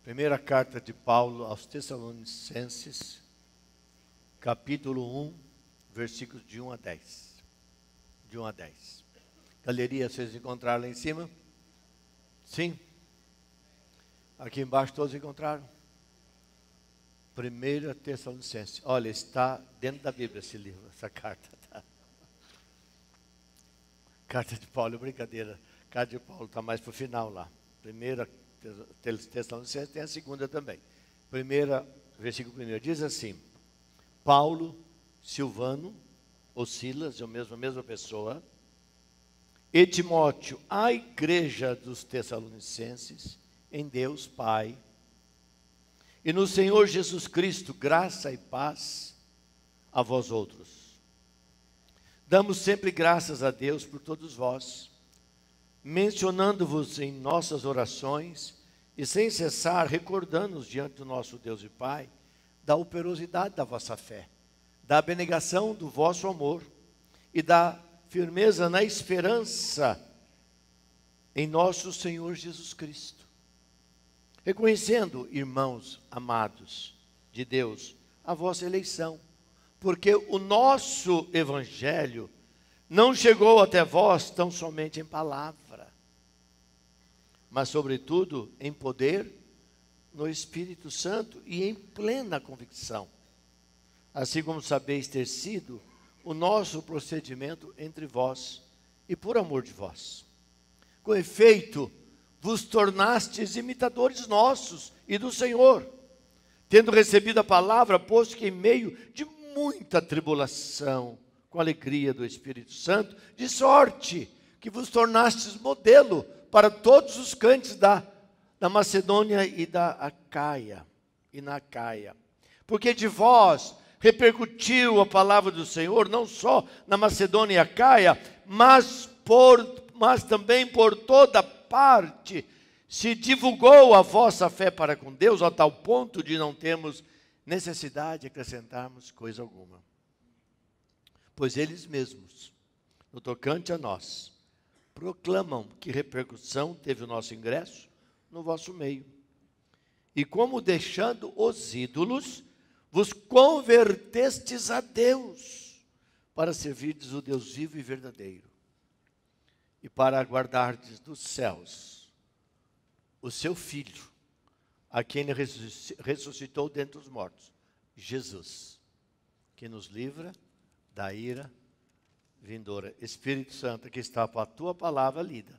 Primeira carta de Paulo aos Tessalonicenses, capítulo 1, versículos de 1 a 10. De 1 a 10. Galeria, vocês encontraram lá em cima? Sim? Aqui embaixo todos encontraram? Primeira Tessalonicenses. Olha, está dentro da Bíblia esse livro, essa carta. Tá? Carta de Paulo, brincadeira. Carta de Paulo está mais para o final lá. Primeira Tessalonicenses tem a segunda também. Versículo 1 diz assim: Paulo, Silvano, ou Silas, é a mesma pessoa, e Timóteo, a igreja dos Tessalonicenses, em Deus Pai, e no Senhor Jesus Cristo, graça e paz a vós outros. Damos sempre graças a Deus por todos vós, mencionando-vos em nossas orações e sem cessar recordando-nos diante do nosso Deus e Pai da operosidade da vossa fé, da abnegação do vosso amor e da firmeza na esperança em nosso Senhor Jesus Cristo. Reconhecendo, irmãos amados de Deus, a vossa eleição, porque o nosso evangelho não chegou até vós tão somente em palavra, mas sobretudo em poder, no Espírito Santo e em plena convicção, assim como sabeis ter sido o nosso procedimento entre vós e por amor de vós. Com efeito, vos tornastes imitadores nossos e do Senhor, tendo recebido a palavra, posto que em meio de muita tribulação, com a alegria do Espírito Santo, de sorte que vos tornastes modelo para todos os crentes da Macedônia e da Acaia, na Acaia. Porque de vós repercutiu a palavra do Senhor, não só na Macedônia e Acaia, mas também por toda parte se divulgou a vossa fé para com Deus, a tal ponto de não termos necessidade de acrescentarmos coisa alguma. Pois eles mesmos, no tocante a nós, proclamam que repercussão teve o nosso ingresso no vosso meio. E como deixando os ídolos, vos convertestes a Deus, para servirdes o Deus vivo e verdadeiro, e para aguardardes dos céus o seu Filho, a quem ele ressuscitou dentre os mortos, Jesus, que nos livra da ira vindoura. Espírito Santo, que está para a tua palavra lida.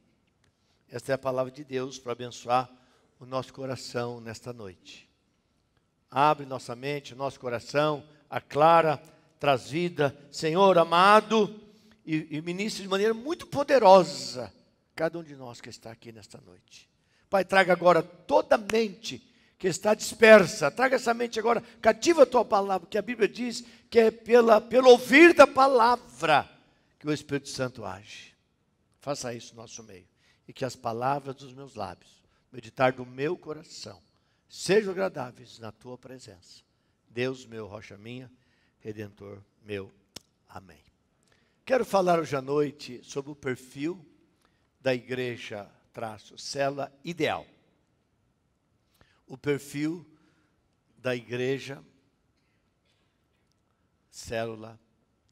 Esta é a palavra de Deus para abençoar o nosso coração nesta noite. Abre nossa mente, nosso coração, aclara, traz vida, Senhor amado, e ministre de maneira muito poderosa cada um de nós que está aqui nesta noite. Pai, traga agora toda a mente que está dispersa, traga essa mente agora, cativa a tua palavra, que a Bíblia diz que é pelo ouvir da palavra que o Espírito Santo age. Faça isso no nosso meio, e que as palavras dos meus lábios, meditar do meu coração, sejam agradáveis na tua presença. Deus meu, rocha minha, Redentor meu. Amém. Quero falar hoje à noite sobre o perfil da igreja, célula ideal. O perfil da igreja, célula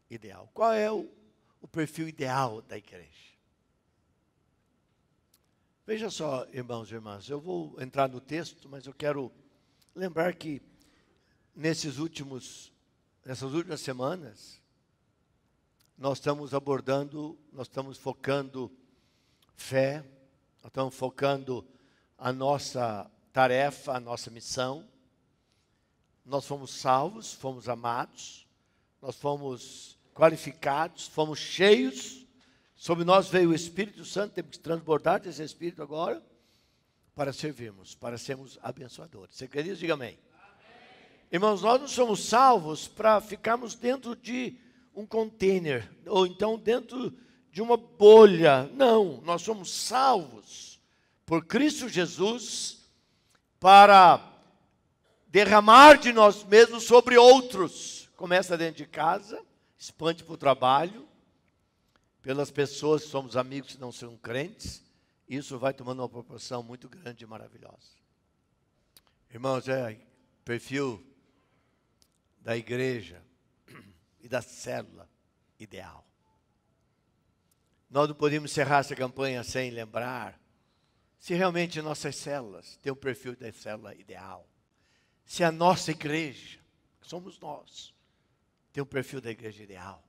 ideal. Qual é o perfil ideal da igreja? Veja só, irmãos e irmãs, eu vou entrar no texto, mas eu quero lembrar que nessas últimas semanas, nós estamos focando fé, nós estamos focando a nossa tarefa, a nossa missão. Nós fomos salvos, fomos amados, nós fomos qualificados, fomos cheios, sobre nós veio o Espírito Santo, temos que transbordar desse Espírito agora, para servirmos, para sermos abençoadores. Você quer isso? Diga amém. Irmãos, nós não somos salvos para ficarmos dentro de um container, ou então dentro de uma bolha. Não, nós somos salvos por Cristo Jesus para derramar de nós mesmos sobre outros. Começa dentro de casa, expande para o trabalho, pelas pessoas que somos amigos que não são crentes. Isso vai tomando uma proporção muito grande e maravilhosa. Irmãos, é perfil da igreja e da célula ideal. Nós não podemos encerrar essa campanha sem lembrar se realmente nossas células têm o perfil da célula ideal. Se a nossa igreja, que somos nós, tem o perfil da igreja ideal.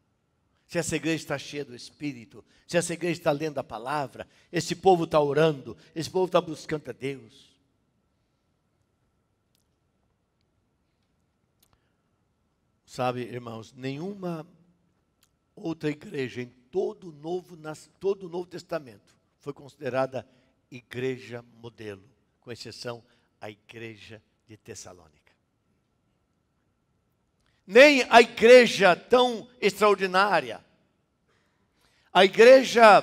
Se essa igreja está cheia do Espírito, se essa igreja está lendo a palavra, esse povo está orando, esse povo está buscando a Deus. Sabe, irmãos, nenhuma outra igreja em todo o Novo Testamento foi considerada igreja modelo, com exceção a igreja de Tessalônica. Nem a igreja tão extraordinária, a igreja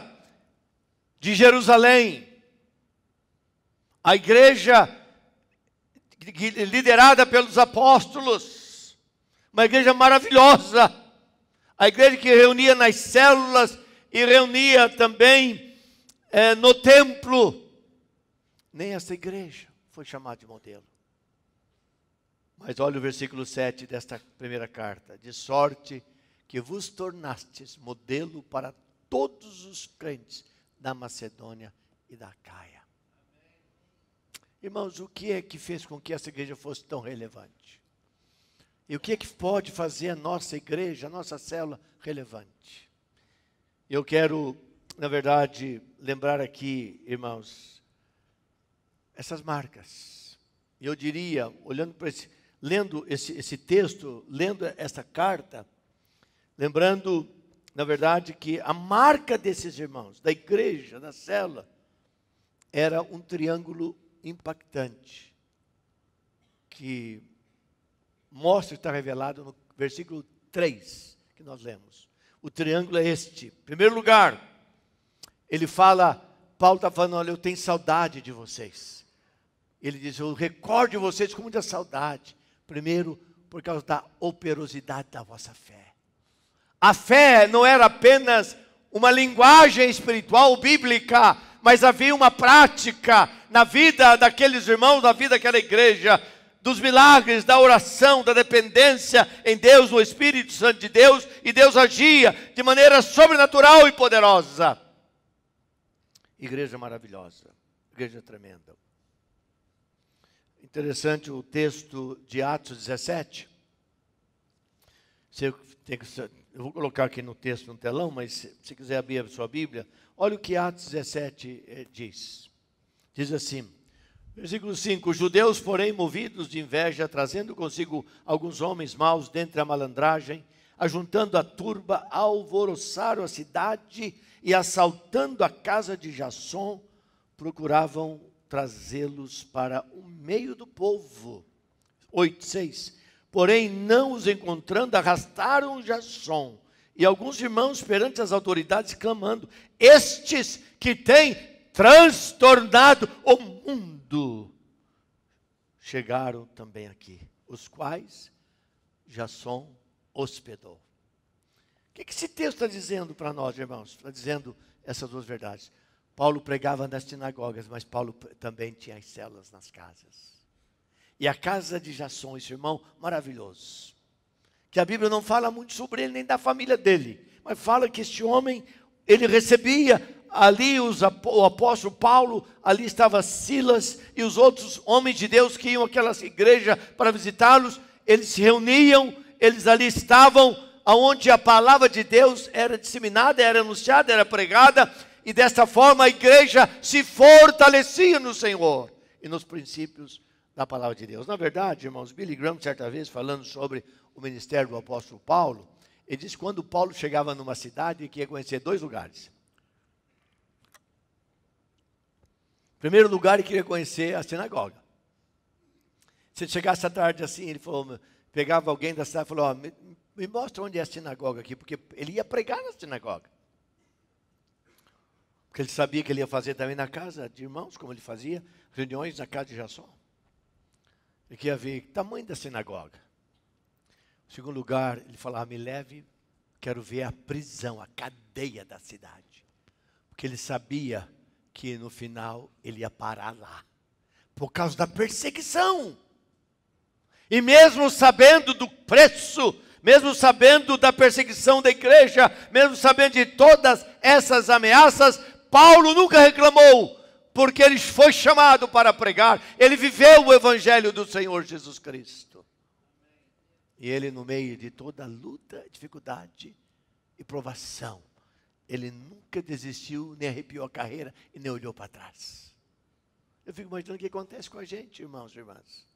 de Jerusalém, a igreja liderada pelos apóstolos, uma igreja maravilhosa, a igreja que reunia nas células e reunia também no templo. Nem essa igreja foi chamada de modelo. Mas olha o versículo 7 desta primeira carta. De sorte que vos tornastes modelo para todos os crentes da Macedônia e da Acaia. Irmãos, o que é que fez com que essa igreja fosse tão relevante? E o que é que pode fazer a nossa igreja, a nossa célula relevante? Eu quero, na verdade, lembrar aqui, irmãos, essas marcas. E eu diria, olhando para lendo esse texto, lendo essa carta, lembrando, na verdade, que a marca desses irmãos, da igreja, da célula, era um triângulo impactante, que mostra, está revelado no versículo 3, que nós lemos. O triângulo é este. Em primeiro lugar, ele fala, Paulo está falando, olha, eu tenho saudade de vocês. Ele diz, eu recordo vocês com muita saudade. Primeiro, por causa da operosidade da vossa fé. A fé não era apenas uma linguagem espiritual bíblica, mas havia uma prática na vida daqueles irmãos, na vida daquela igreja, dos milagres, da oração, da dependência em Deus, no Espírito Santo de Deus, e Deus agia de maneira sobrenatural e poderosa. Igreja maravilhosa, igreja tremenda. Interessante o texto de Atos 17. Eu vou colocar aqui no texto, no telão, mas se quiser abrir a sua Bíblia, olha o que Atos 17 diz. Diz assim, versículo 5, os judeus, porém, movidos de inveja, trazendo consigo alguns homens maus dentre a malandragem, ajuntando a turba, alvoroçaram a cidade e assaltando a casa de Jasson, procuravam trazê-los para o meio do povo. 8:6. Porém, não os encontrando, arrastaram Jasson e alguns irmãos perante as autoridades, clamando, estes que têm transtornado o mundo, chegaram também aqui, os quais Jasson hospedou. O que esse texto está dizendo para nós, irmãos? Está dizendo essas duas verdades. Paulo pregava nas sinagogas, mas Paulo também tinha as células nas casas. E a casa de Jasson, esse irmão maravilhoso, que a Bíblia não fala muito sobre ele, nem da família dele, mas fala que este homem, ele recebia ali o apóstolo Paulo, ali estava Silas e os outros homens de Deus que iam àquela igreja para visitá-los, eles se reuniam, eles ali estavam, onde a palavra de Deus era disseminada, era anunciada, era pregada, e desta forma a igreja se fortalecia no Senhor e nos princípios da palavra de Deus. Na verdade, irmãos, Billy Graham, certa vez, falando sobre o ministério do apóstolo Paulo, ele disse que quando Paulo chegava numa cidade, ele queria conhecer 2 lugares. Em primeiro lugar, ele queria conhecer a sinagoga. Se ele chegasse à tarde assim, ele falou, pegava alguém da cidade e falou, me mostra onde é a sinagoga aqui, porque ele ia pregar na sinagoga. Porque ele sabia que ele ia fazer também na casa de irmãos, como ele fazia, reuniões na casa de Jasson. Ele queria ver o tamanho da sinagoga. Em segundo lugar, ele falava, me leve, quero ver a prisão, a cadeia da cidade. Porque ele sabia que no final ele ia parar lá. Por causa da perseguição. E mesmo sabendo do preço, mesmo sabendo da perseguição da igreja, mesmo sabendo de todas essas ameaças, Paulo nunca reclamou, porque ele foi chamado para pregar, ele viveu o evangelho do Senhor Jesus Cristo. E ele, no meio de toda luta, dificuldade e provação, ele nunca desistiu, nem arrepiou a carreira e nem olhou para trás. Eu fico imaginando o que acontece com a gente, irmãos e irmãs.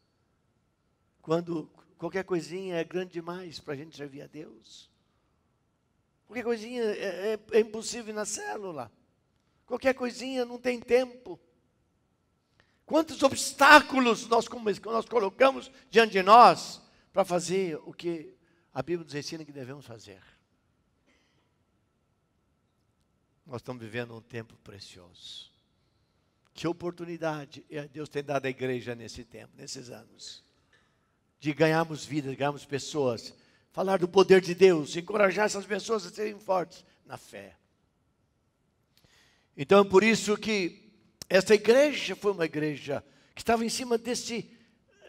Quando qualquer coisinha é grande demais para a gente servir a Deus. Qualquer coisinha é impossível na célula. Qualquer coisinha não tem tempo. Quantos obstáculos nós colocamos diante de nós para fazer o que a Bíblia nos ensina que devemos fazer. Nós estamos vivendo um tempo precioso. Que oportunidade Deus tem dado à igreja nesse tempo, nesses anos. De ganharmos vidas, ganharmos pessoas. Falar do poder de Deus, encorajar essas pessoas a serem fortes na fé. Então é por isso que essa igreja foi uma igreja que estava em cima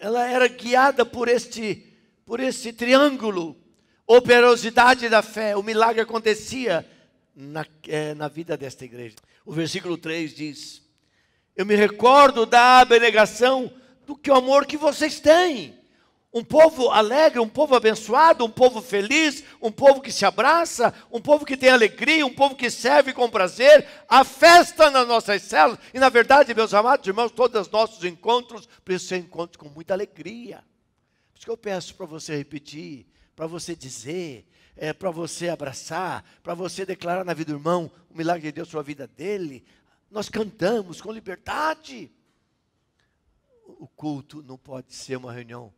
ela era guiada por este triângulo, operosidade da fé. O milagre acontecia na vida desta igreja. O versículo 3 diz: eu me recordo da abnegação, do que o amor que vocês têm. Um povo alegre, um povo abençoado, um povo feliz, um povo que se abraça, um povo que tem alegria, um povo que serve com prazer. A festa nas nossas células. E na verdade, meus amados irmãos, todos os nossos encontros precisam ser encontros com muita alegria. Por isso que eu peço para você repetir, para você dizer, para você abraçar, para você declarar na vida do irmão o milagre de Deus sobre a vida dele. Nós cantamos com liberdade. O culto não pode ser uma reunião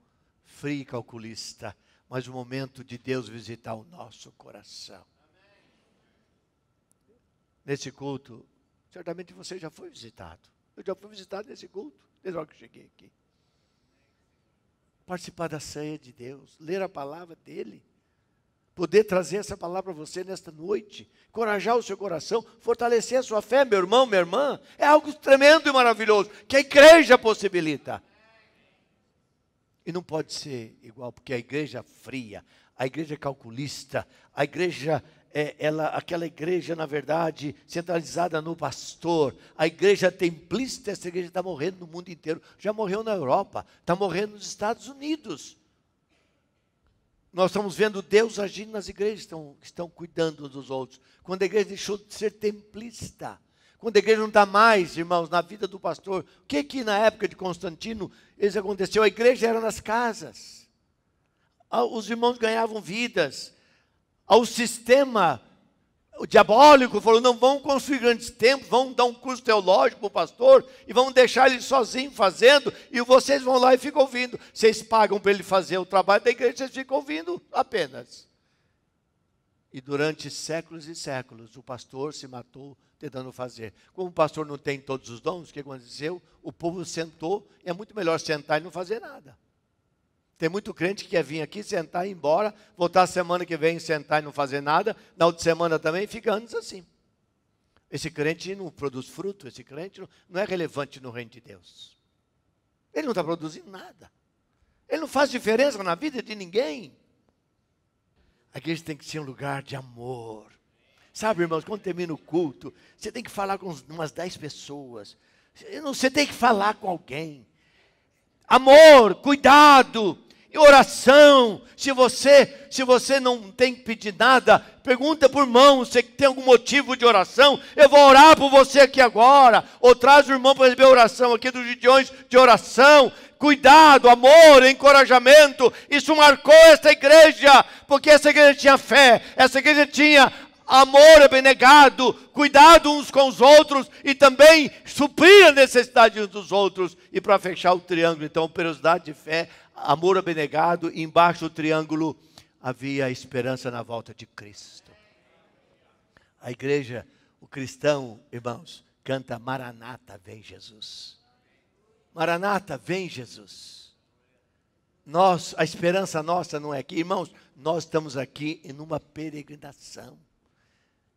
fria e calculista, mas o momento de Deus visitar o nosso coração. Nesse culto, certamente você já foi visitado. Eu já fui visitado nesse culto, desde a hora que eu cheguei aqui. Participar da ceia de Deus, ler a palavra dele, poder trazer essa palavra para você nesta noite, encorajar o seu coração, fortalecer a sua fé, meu irmão, minha irmã, é algo tremendo e maravilhoso, que a igreja possibilita. E não pode ser igual, porque a igreja fria, a igreja calculista, a igreja, aquela igreja, na verdade, centralizada no pastor, a igreja templista, essa igreja está morrendo no mundo inteiro, já morreu na Europa, está morrendo nos Estados Unidos. Nós estamos vendo Deus agindo nas igrejas que estão cuidando dos outros. Quando a igreja deixou de ser templista, quando a igreja não está mais, irmãos, na vida do pastor. O que na época de Constantino isso aconteceu? A igreja era nas casas. Os irmãos ganhavam vidas. O sistema diabólico falou: não, vamos construir grandes templos, vamos dar um curso teológico para o pastor e vamos deixar ele sozinho fazendo, e vocês vão lá e ficam ouvindo. Vocês pagam para ele fazer o trabalho da igreja, vocês ficam ouvindo apenas. E durante séculos e séculos, o pastor se matou tentando fazer. Como o pastor não tem todos os dons, o que aconteceu? O povo sentou, e é muito melhor sentar e não fazer nada. Tem muito crente que quer vir aqui, sentar e ir embora, voltar a semana que vem, sentar e não fazer nada, na outra semana também, fica anos assim. Esse crente não produz fruto, esse crente não é relevante no reino de Deus. Ele não está produzindo nada. Ele não faz diferença na vida de ninguém. A igreja tem que ser um lugar de amor. Sabe, irmãos, quando termina o culto, você tem que falar com umas 10 pessoas. Você tem que falar com alguém. Amor, cuidado, oração. Se você não tem que pedir nada, pergunta para o irmão se tem algum motivo de oração. Eu vou orar por você aqui agora. Ou traz o irmão para receber a oração aqui dos Gideões de oração. Cuidado, amor, encorajamento. Isso marcou essa igreja, porque essa igreja tinha fé, essa igreja tinha amor abnegado, cuidado uns com os outros e também suprir a necessidade uns dos outros. E para fechar o triângulo, então, operosidade de fé, amor abnegado, e embaixo do triângulo havia a esperança na volta de Cristo. A igreja, o cristão, irmãos, canta: Maranata, vem Jesus. Maranata, vem Jesus. A esperança nossa não é aqui. Irmãos, nós estamos aqui em uma peregrinação.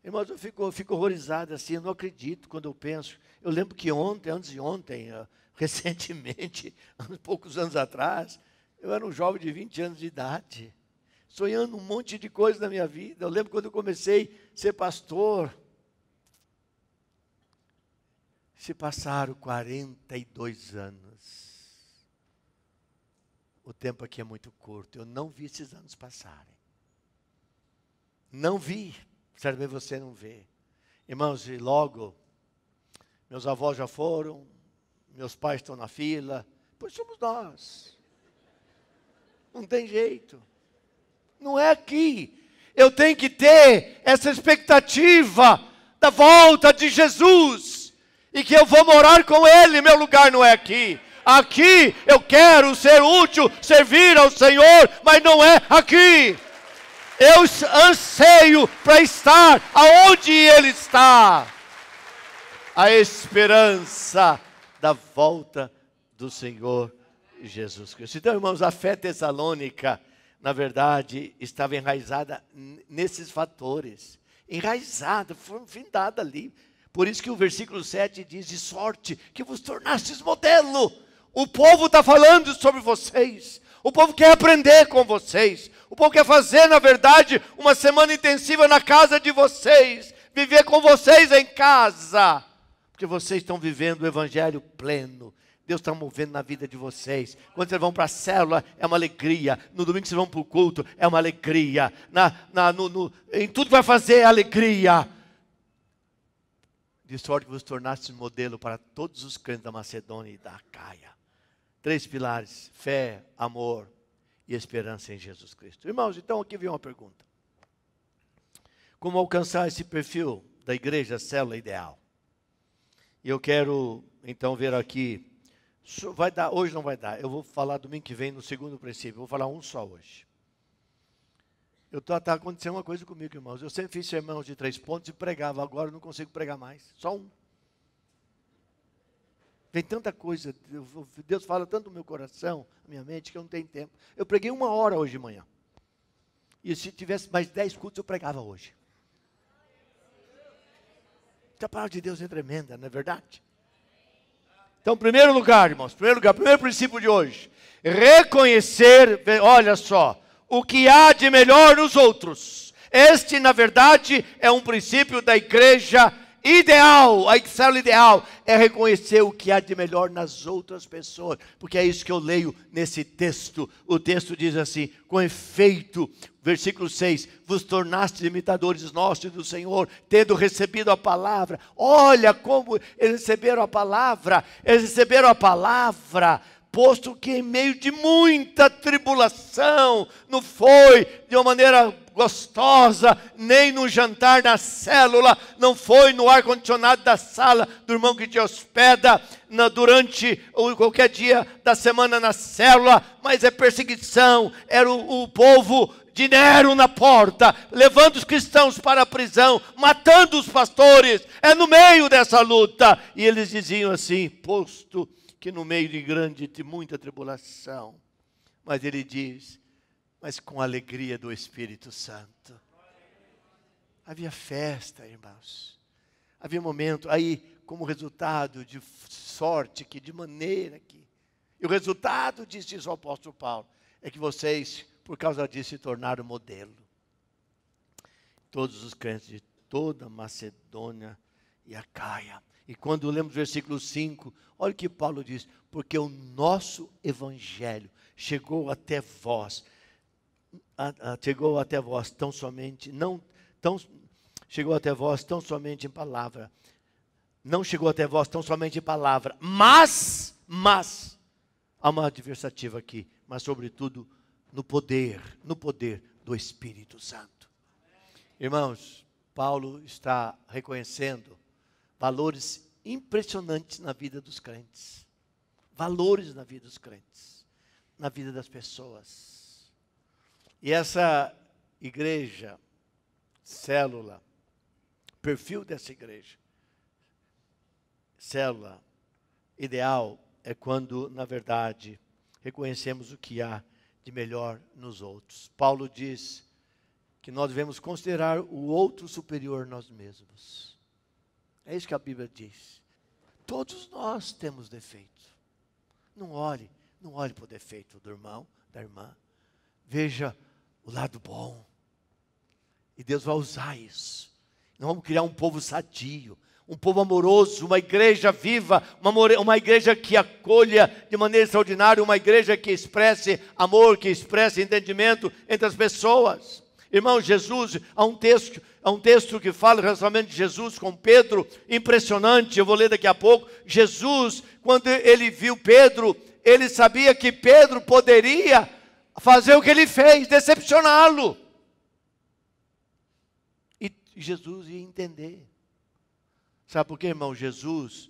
Irmãos, eu fico horrorizado assim, eu não acredito quando eu penso. Eu lembro que antes de ontem, recentemente, poucos anos atrás, Eu era um jovem de 20 anos de idade, sonhando um monte de coisa na minha vida. Eu lembro quando eu comecei a ser pastor. Se passaram 42 anos. O tempo aqui é muito curto. Eu não vi esses anos passarem. Não vi. Certo bem, você não vê. Irmãos, e logo, meus avós já foram, meus pais estão na fila, pois somos nós. Não tem jeito. Não é aqui. Eu tenho que ter essa expectativa da volta de Jesus. E que eu vou morar com Ele, meu lugar não é aqui. Aqui eu quero ser útil, servir ao Senhor, mas não é aqui. Eu anseio para estar aonde Ele está. A esperança da volta do Senhor Jesus Cristo. Então, irmãos, a fé tessalônica, na verdade, estava enraizada nesses fatores. Enraizada, foi findada ali. Por isso que o versículo 7 diz, de sorte que vos tornastes modelo. O povo está falando sobre vocês. O povo quer aprender com vocês. O povo quer fazer, na verdade, uma semana intensiva na casa de vocês. Viver com vocês em casa. Porque vocês estão vivendo o evangelho pleno. Deus está movendo na vida de vocês. Quando vocês vão para a célula, é uma alegria. No domingo vocês vão para o culto, é uma alegria. Em tudo que vai fazer é alegria. De sorte que vos tornaste modelo para todos os crentes da Macedônia e da Acaia. 3 pilares: fé, amor e esperança em Jesus Cristo. Irmãos, então aqui vem uma pergunta. Como alcançar esse perfil da igreja célula ideal? E eu quero então ver aqui. Vai dar, hoje não vai dar. Eu vou falar domingo que vem no segundo princípio. Vou falar um só hoje. Está acontecendo uma coisa comigo, irmãos. Eu sempre fiz sermão de 3 pontos e pregava. Agora eu não consigo pregar mais. Só um. Vem tanta coisa. Deus fala tanto no meu coração, na minha mente, que eu não tenho tempo. Eu preguei 1 hora hoje de manhã. E se tivesse mais 10 cultos, eu pregava hoje. A palavra de Deus é tremenda, não é verdade? Então, primeiro lugar, irmãos, primeiro princípio de hoje. Reconhecer, olha só, o que há de melhor nos outros. Este, na verdade, é um princípio da igreja ideal. A célula ideal é reconhecer o que há de melhor nas outras pessoas. Porque é isso que eu leio nesse texto. O texto diz assim, com efeito, versículo 6, vos tornastes imitadores nossos do Senhor, tendo recebido a palavra. Olha como eles receberam a palavra. Eles receberam a palavra, posto que em meio de muita tribulação, não foi de uma maneira gostosa, nem no jantar na célula, não foi no ar-condicionado da sala do irmão que te hospeda, durante qualquer dia da semana na célula, mas é perseguição, era o povo de Nero na porta, levando os cristãos para a prisão, matando os pastores, é no meio dessa luta, e eles diziam assim, posto que no meio de muita tribulação, mas ele diz, mas com a alegria do Espírito Santo. Havia festa, irmãos. Havia momento, aí como resultado de sorte, que de maneira que... E o resultado, diz o apóstolo Paulo, é que vocês, por causa disso, se tornaram modelo. Todos os crentes de toda a Macedônia e Acaia. E quando lemos o versículo 5, olha o que Paulo diz, porque o nosso evangelho chegou até vós, tão somente, chegou até vós tão somente em palavra, não chegou até vós tão somente em palavra, mas, há uma adversativa aqui, mas sobretudo no poder do Espírito Santo. Irmãos, Paulo está reconhecendo valores impressionantes na vida dos crentes. Valores na vida dos crentes. Na vida das pessoas. E essa igreja, célula, perfil dessa igreja, célula ideal, é quando, na verdade, reconhecemos o que há de melhor nos outros. Paulo diz que nós devemos considerar o outro superior a nós mesmos. É isso que a Bíblia diz. Todos nós temos defeitos. Não olhe Não olhe para o defeito do irmão, da irmã. Veja o lado bom. E Deus vai usar isso. Nós vamos criar um povo sadio, um povo amoroso, uma igreja viva, uma igreja que acolha de maneira extraordinária, uma igreja que expresse amor, que expresse entendimento entre as pessoas. Irmão, Jesus, há um texto que fala do relacionamento de Jesus com Pedro, impressionante, eu vou ler daqui a pouco. Jesus, quando ele viu Pedro, ele sabia que Pedro poderia fazer o que ele fez, decepcioná-lo. E Jesus ia entender. Sabe por quê, irmão? Jesus,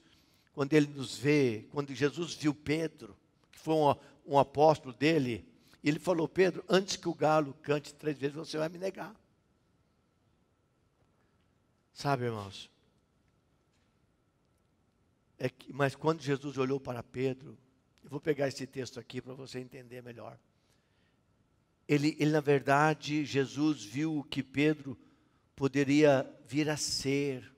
quando ele nos vê, quando Jesus viu Pedro, que foi um apóstolo dele, ele falou: Pedro, antes que o galo cante 3 vezes, você vai me negar. Sabe, irmãos? Mas quando Jesus olhou para Pedro, eu vou pegar esse texto aqui para você entender melhor. Ele, na verdade, Jesus viu o que Pedro poderia vir a ser.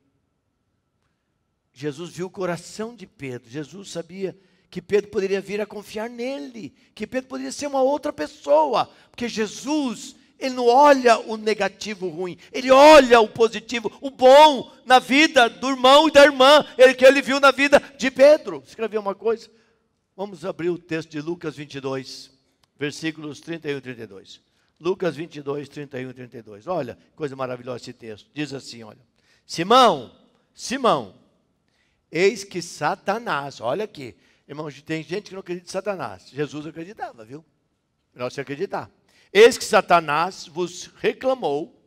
Jesus viu o coração de Pedro. Jesus sabia que Pedro poderia vir a confiar nele, que Pedro poderia ser uma outra pessoa, porque Jesus, ele não olha o negativo, o ruim, ele olha o positivo, o bom na vida do irmão e da irmã, que ele viu na vida de Pedro. Escrevi uma coisa? Vamos abrir o texto de Lucas 22, versículos 31 e 32. Lucas 22, 31 e 32. Olha, coisa maravilhosa esse texto. Diz assim, olha: Simão, Simão, eis que Satanás, olha aqui, irmãos, tem gente que não acredita em Satanás. Jesus acreditava, viu? Melhor você acreditar. Eis que Satanás vos reclamou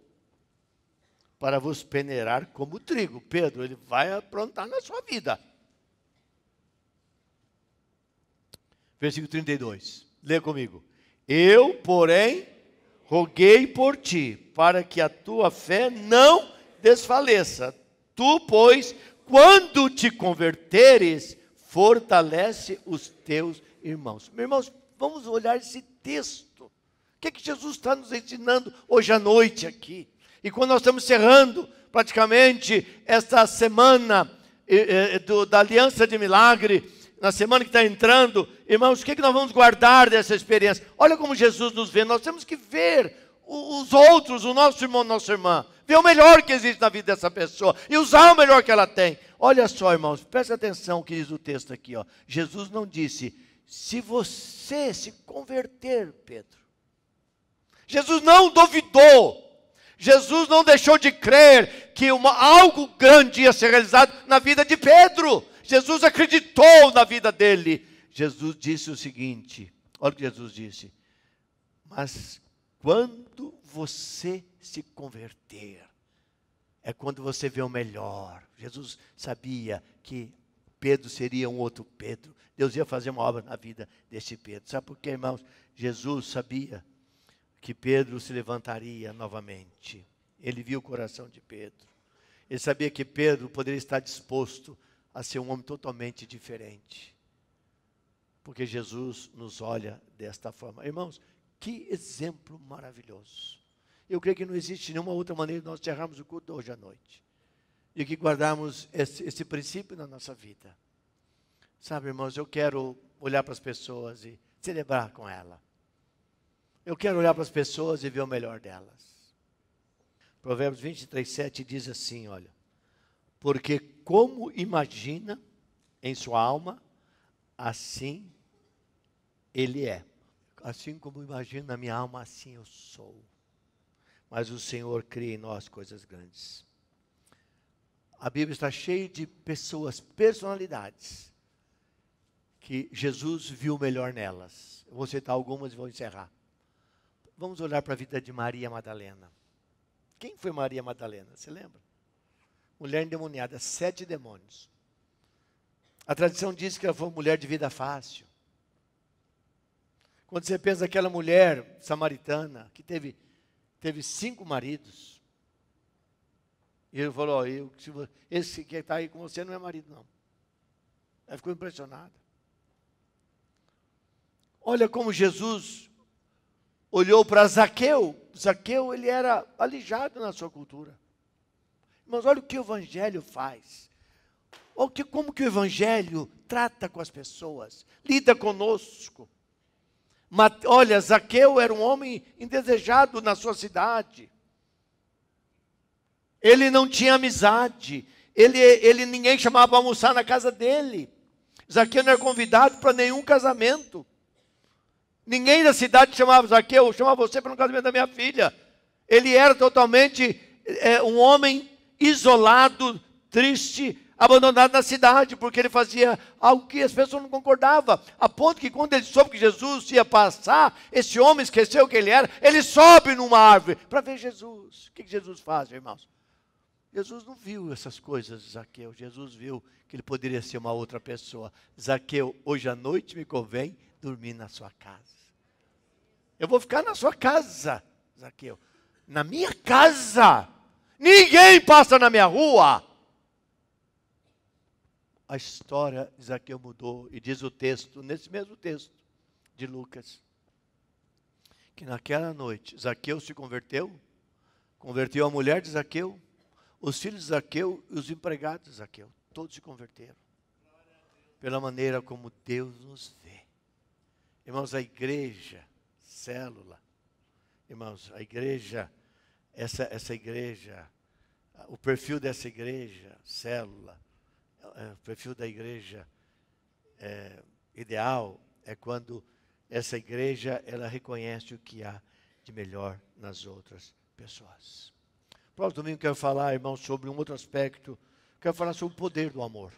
para vos peneirar como trigo. Pedro, ele vai aprontar na sua vida. Versículo 32. Lê comigo. Eu, porém, roguei por ti, para que a tua fé não desfaleça. Tu, pois, quando te converteres, fortalece os teus irmãos. Meus irmãos, vamos olhar esse texto. O que é que Jesus está nos ensinando hoje à noite aqui? E quando nós estamos encerrando praticamente esta semana da Aliança de Milagre, na semana que está entrando, irmãos, o que é que nós vamos guardar dessa experiência? Olha como Jesus nos vê. Nós temos que ver os outros, o nosso irmão, nossa irmã, ver o melhor que existe na vida dessa pessoa e usar o melhor que ela tem. Olha só, irmãos, presta atenção o que diz o texto aqui, ó. Jesus não disse: se você se converter, Pedro. Jesus não duvidou. Jesus não deixou de crer que algo grande ia ser realizado na vida de Pedro. Jesus acreditou na vida dele. Jesus disse o seguinte, olha o que Jesus disse: mas quando você se converter, é quando você vê o melhor. Jesus sabia que Pedro seria um outro Pedro. Deus ia fazer uma obra na vida desse Pedro. Sabe por quê, irmãos? Jesus sabia que Pedro se levantaria novamente. Ele viu o coração de Pedro. Ele sabia que Pedro poderia estar disposto a ser um homem totalmente diferente. Porque Jesus nos olha desta forma. Irmãos, que exemplo maravilhoso. Eu creio que não existe nenhuma outra maneira de nós encerrarmos o culto hoje à noite, de que guardarmos esse princípio na nossa vida. Sabe, irmãos, eu quero olhar para as pessoas e celebrar com ela. Eu quero olhar para as pessoas e ver o melhor delas. Provérbios 23, 7 diz assim, olha: porque como imagina em sua alma, assim ele é. Assim como imagino na minha alma, assim eu sou. Mas o Senhor cria em nós coisas grandes. A Bíblia está cheia de pessoas, personalidades, que Jesus viu o melhor nelas. Eu vou citar algumas e vou encerrar. Vamos olhar para a vida de Maria Madalena. Quem foi Maria Madalena? Você lembra? Mulher endemoniada, 7 demônios. A tradição diz que ela foi uma mulher de vida fácil. Quando você pensa naquela mulher samaritana, que teve 5 maridos. E ele falou: esse que está aí com você não é marido, não. Ela ficou impressionada. Olha como Jesus olhou para Zaqueu. Zaqueu, ele era alijado na sua cultura. Mas olha o que o Evangelho faz. Olha como que o Evangelho trata com as pessoas, lida conosco. Olha, Zaqueu era um homem indesejado na sua cidade. Ele não tinha amizade. Ninguém chamava para almoçar na casa dele. Zaqueu não era convidado para nenhum casamento. Ninguém da cidade chamava Zaqueu, chamava você para um casamento da minha filha. Ele era totalmente um homem isolado, triste, abandonado na cidade, porque ele fazia algo que as pessoas não concordavam, a ponto que quando ele soube que Jesus ia passar, esse homem esqueceu quem ele era, ele sobe numa árvore para ver Jesus. O que Jesus faz, irmãos? Jesus não viu essas coisas de Zaqueu, Jesus viu que ele poderia ser uma outra pessoa. Zaqueu, hoje à noite me convém dormir na sua casa. Eu vou ficar na sua casa, Zaqueu. Na minha casa. Ninguém passa na minha rua. A história de Zaqueu mudou. E diz o texto, nesse mesmo texto de Lucas, que naquela noite Zaqueu se converteu a mulher de Zaqueu, os filhos de Zaqueu e os empregados de Zaqueu. Todos se converteram. Pela maneira como Deus nos vê. Irmãos, a igreja, célula, irmãos, a igreja, essa igreja, o perfil dessa igreja, célula, o perfil da igreja ideal é quando essa igreja, ela reconhece o que há de melhor nas outras pessoas. Próximo domingo quero falar, irmãos, sobre um outro aspecto. Quero falar sobre o poder do amor.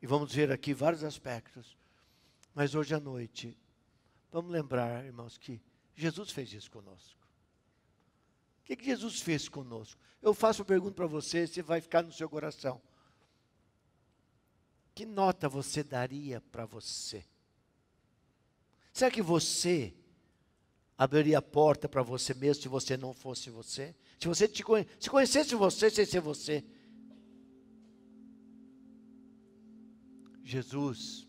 E vamos ver aqui vários aspectos. Mas hoje à noite, vamos lembrar, irmãos, que Jesus fez isso conosco. O que Jesus fez conosco? Eu faço uma pergunta para você, se vai ficar no seu coração. Que nota você daria para você? Será que você abriria a porta para você mesmo se você não fosse você? Se você se conhecesse você sem ser você? Jesus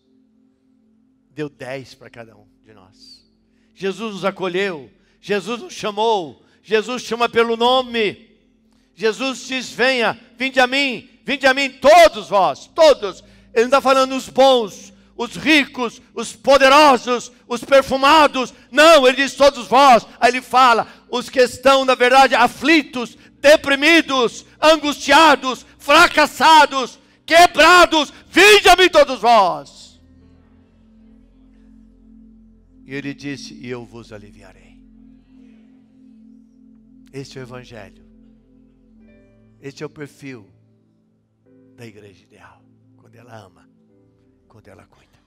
deu 10 para cada um de nós. Jesus nos acolheu, Jesus nos chamou, Jesus chama pelo nome. Jesus diz, vinde a mim, todos vós, todos. Ele não está falando os bons, os ricos, os poderosos, os perfumados. Não, ele diz todos vós. Aí ele fala, os que estão, na verdade, aflitos, deprimidos, angustiados, fracassados, quebrados, vinde a mim todos vós. E ele disse, e eu vos aliviarei. Este é o evangelho. Este é o perfil da igreja ideal. Quando ela ama, quando ela cuida.